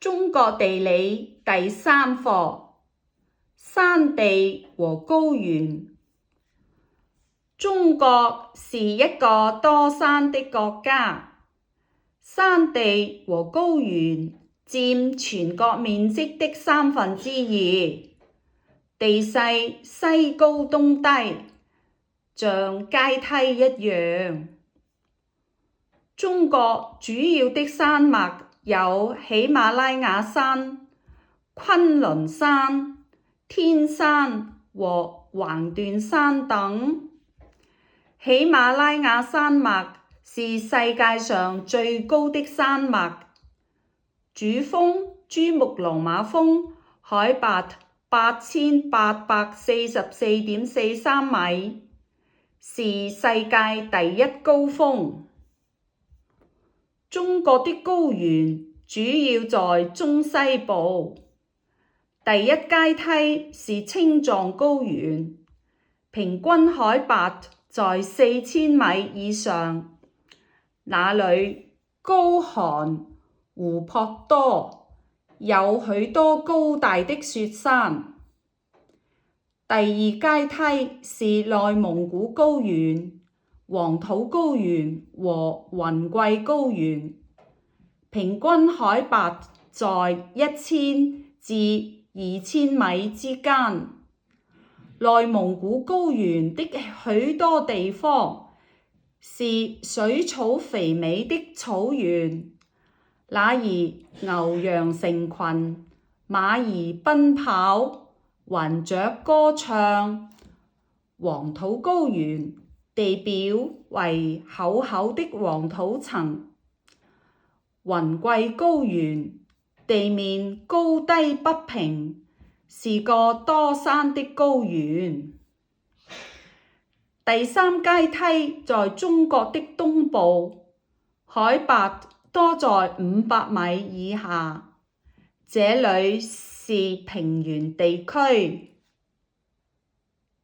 中國地理第3課：山地和高原。中國是一個多山的國家，山地和高原佔全國面積的2/3，地勢西高東低，像階梯一樣。中國主要的山脈有喜馬拉雅山、崑崙山、天山和橫斷山等。喜馬拉雅山脈是世界上最高的山脈，主峰珠穆朗瑪峰海拔8844.43米，是世界第一高峰。中國的高原主要在中西部，第一階梯是青藏高原，平均海拔在4000米以上，那裡高寒湖泊多，有許多高大的雪山。第二階梯是內蒙古高原、黃土高原和雲貴高原，平均海拔在1000至2000米之間。內蒙古高原的許多地方是水草肥美的草原，那兒牛羊成群，馬兒奔跑，雲雀歌唱。黃土高原地表為厚厚的黃土層，雲貴高原地面高低不平，是個多山的高原。第三階梯在中國的東部，海拔多在500米以下，這裡是平原地區。